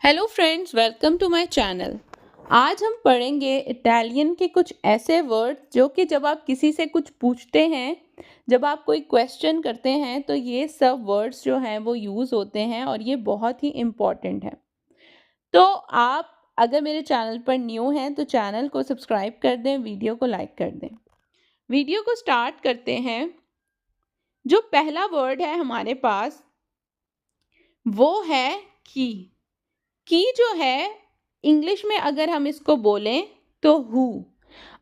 Hello friends, welcome to my channel. आज हम पढ़ेंगे इटालियन के कुछ ऐसे वर्ड जो कि जब आप किसी से कुछ पूछते हैं, जब आप कोई क्वेश्चन करते हैं तो ये सब वर्ड्स जो हैं वो यूज़ होते हैं और ये बहुत ही इम्पॉर्टेंट है। तो आप अगर मेरे चैनल पर न्यू हैं तो चैनल को सब्सक्राइब कर दें, वीडियो को लाइक कर दें। वीडियो को स्टार्ट करते हैं। जो पहला वर्ड है हमारे पास वो है की। की जो है इंग्लिश में अगर हम इसको बोलें तो हु।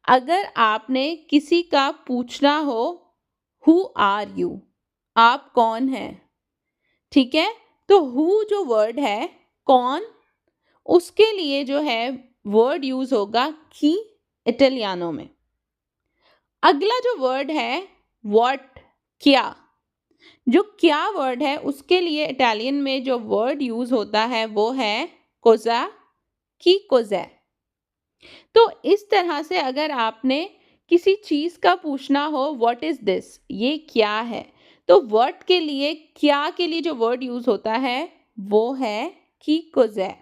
अगर आपने किसी का पूछना हो हु आर यू, आप कौन हैं, ठीक है। तो हु जो वर्ड है कौन, उसके लिए जो है वर्ड यूज होगा की इटालियानो में। अगला जो वर्ड है व्हाट, क्या। जो क्या वर्ड है उसके लिए इटालियन में जो वर्ड यूज होता है वो है कोजा की कोज़ै। तो इस तरह से अगर आपने किसी चीज का पूछना हो व्हाट इज दिस, ये क्या है, तो व्हाट के लिए, क्या के लिए जो वर्ड यूज होता है वो है की कोज़ै।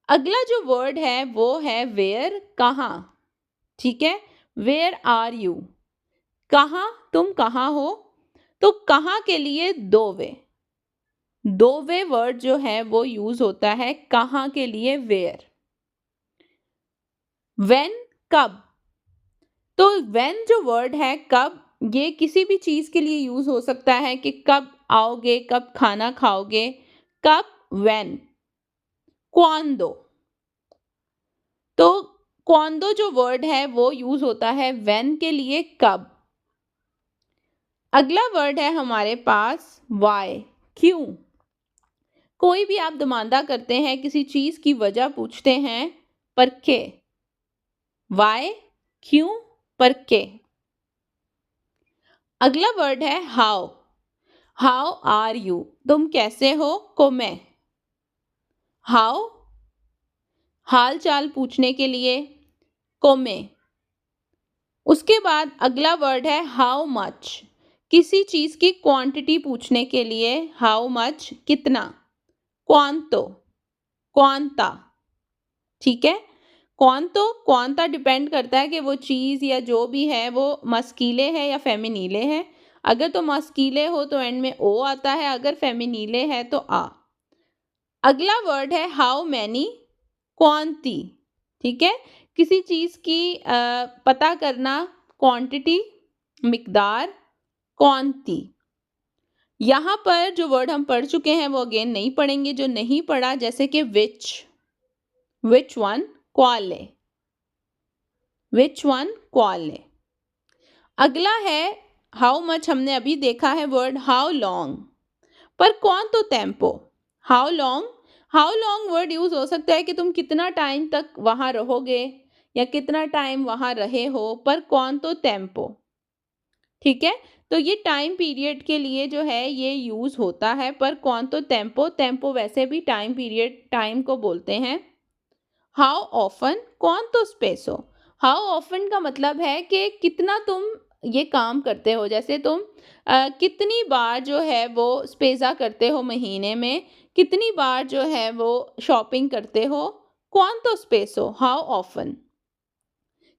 अगला जो वर्ड है वो है वेयर, कहाँ, ठीक है। वेयर आर यू, कहाँ, तुम कहाँ हो। तो कहाँ के लिए दो वे वर्ड जो है वो यूज होता है कहाँ के लिए वेयर। व्हेन, कब। तो व्हेन जो वर्ड है कब, ये किसी भी चीज के लिए यूज हो सकता है कि कब आओगे, कब खाना खाओगे, कब, व्हेन। क्वांदो, तो क्वांदो जो वर्ड है वो यूज होता है व्हेन के लिए, कब। अगला वर्ड है हमारे पास वाई, क्यों। कोई भी आप दमांदा करते हैं, किसी चीज की वजह पूछते हैं, परके। वाई, क्यों, परके। अगला वर्ड है हाउ, हाउ आर यू, तुम कैसे हो, कोमे। हाउ, हाल चाल पूछने के लिए, कोमे। उसके बाद अगला वर्ड है हाउ मच, किसी चीज की क्वांटिटी पूछने के लिए, हाउ मच, कितना। क्वांतो, क्वांता, ठीक है। क्वांता डिपेंड करता है कि वो चीज या जो भी है वो मस्कीले है या फेमिनीले है। अगर तो मस्कीले हो तो एंड में ओ आता है, अगर फेमिनीले है तो आ। अगला वर्ड है हाउ मैनी, क्वांटी, ठीक है। किसी चीज की पता करना, क्वांटिटी, मिकदार, क्वांटी। यहाँ पर जो वर्ड हम पढ़ चुके हैं वो अगेन नहीं पढ़ेंगे, जो नहीं पढ़ा जैसे कि विच वन, क्वाले, विच वन, क्वाले। अगला है हाउ मच, हमने अभी देखा है वर्ड हाउ लॉन्ग, पर कौन तो tempo. How long word use हो सकता है कि तुम कितना टाइम तक वहां रहोगे या कितना टाइम वहां रहे हो, पर कौन तो टेम्पो, ठीक है। तो ये टाइम पीरियड के लिए जो है ये यूज होता है, पर कौन तो टेम्पो वैसे भी टाइम पीरियड, टाइम को बोलते हैं। हाउ ऑफन, कौन तो स्पेसो। हाउ ऑफन का मतलब है कि कितना तुम ये काम करते हो, जैसे तुम कितनी बार जो है वो स्पेजा करते हो महीने में, कितनी बार जो है वो शॉपिंग करते हो, कौन तो स्पेसो, हाउ ऑफन,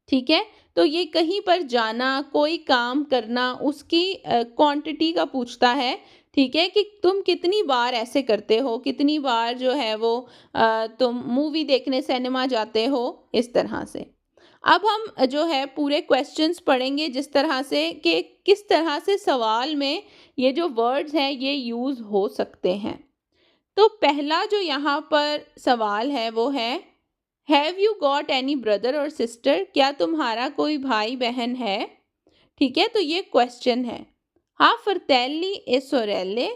ठीक है। तो ये कहीं पर जाना, कोई काम करना, उसकी क्वांटिटी का पूछता है, ठीक है, कि तुम कितनी बार ऐसे करते हो, कितनी बार जो है वो तुम मूवी देखने सिनेमा जाते हो, इस तरह से। अब हम जो है पूरे क्वेश्चंस पढ़ेंगे जिस तरह से कि किस तरह से सवाल में ये जो वर्ड्स हैं ये यूज हो सकते हैं। तो पहला जो यहाँ पर सवाल है वो है have you got any brother और सिस्टर, क्या तुम्हारा कोई भाई बहन है, ठीक है। तो ये क्वेश्चन है। हाँ, फर्तेली ए सोरेले,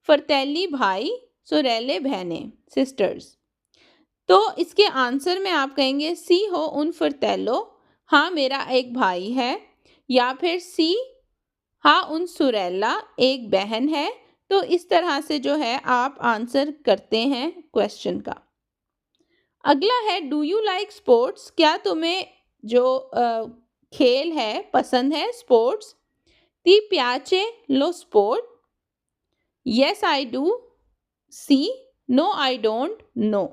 फर्तेली भाई, सोरेले बहनें, सिस्टर्स। तो इसके आंसर में आप कहेंगे सी हो उन फर्तेलो, हाँ मेरा एक भाई है, या फिर सी हाँ उन सुरेला, एक बहन है। तो इस तरह से जो है आप आंसर करते हैं क्वेश्चन का। अगला है डू यू लाइक स्पोर्ट्स, क्या तुम्हें जो खेल है पसंद है, स्पोर्ट्स। ती प्याचे लो sport, yes I do, see no I don't know.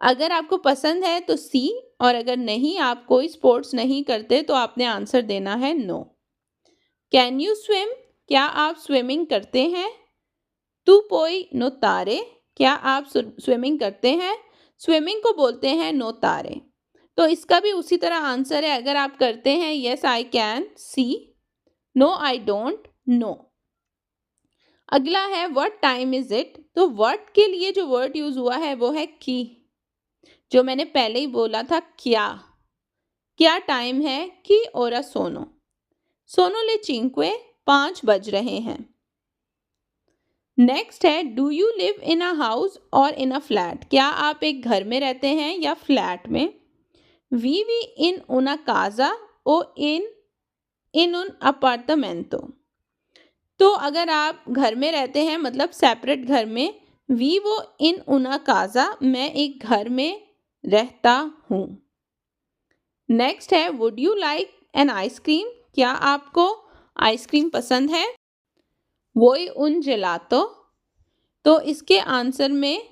अगर आपको पसंद है तो सी, और अगर नहीं, आप कोई स्पोर्ट्स नहीं करते, तो आपने आंसर देना है नो। Can you swim? क्या आप स्विमिंग करते हैं? तू पोई नो तारे? क्या आप स्विमिंग करते हैं? स्विमिंग को बोलते हैं नो तारे। तो इसका भी उसी तरह आंसर है, अगर आप करते हैं यस आई कैन, सी, नो आई डोंट, नो। अगला है व्हाट टाइम इज इट? तो व्हाट के लिए जो वर्ड यूज हुआ है वो है की, जो मैंने पहले ही बोला था, क्या टाइम है? की ओरा सोनो, सोनो ले चिंक्वे, 5 बज रहे हैं। नेक्स्ट है do you live in a house और इन अ फ्लैट? क्या आप एक घर में रहते हैं या फ्लैट में? वी इन una casa o इन un apartamento? तो अगर आप घर में रहते हैं मतलब सेपरेट घर में, वो इन una casa, मैं एक घर में रहता हूँ। नेक्स्ट है would you like an ice cream? क्या आपको आइसक्रीम पसंद है? वोई उन जेलातो, तो इसके आंसर में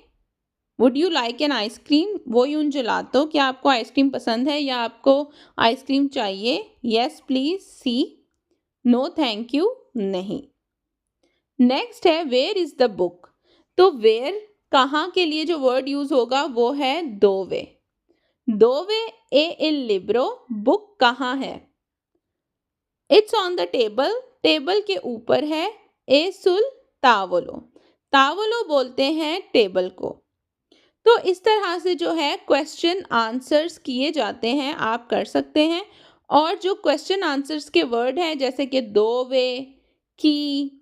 would you like an ice cream, वोई उन जेलातो, क्या आपको आइसक्रीम पसंद है या आपको आइसक्रीम चाहिए? यस प्लीज, सी, नो थैंक यू, नहीं। नेक्स्ट है वेयर इज द बुक? तो वेयर कहाँ के लिए जो वर्ड यूज होगा वो है दोवे। दोवे ए इल लिब्रो, बुक कहाँ है? It's on the table, table के ऊपर है। ए सुल तावलो, तावलो बोलते हैं टेबल को। तो इस तरह से जो है क्वेश्चन आंसर्स किए जाते हैं, आप कर सकते हैं। और जो क्वेश्चन आंसर्स के वर्ड हैं जैसे कि दोवे, की,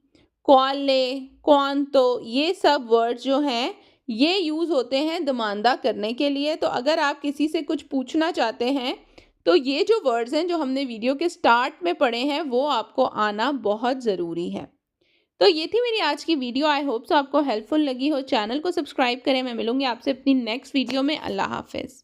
क्वाले, क्वांतो, ये सब वर्ड जो हैं ये यूज़ होते हैं दमानदा करने के लिए। तो अगर आप किसी से कुछ पूछना चाहते हैं तो ये जो वर्ड्स हैं जो हमने वीडियो के स्टार्ट में पढ़े हैं वो आपको आना बहुत ज़रूरी है। तो ये थी मेरी आज की वीडियो। आई होप सो आपको हेल्पफुल लगी हो। चैनल को सब्सक्राइब करें। मैं मिलूंगी आपसे अपनी नेक्स्ट वीडियो में। अल्लाह हाफिज़।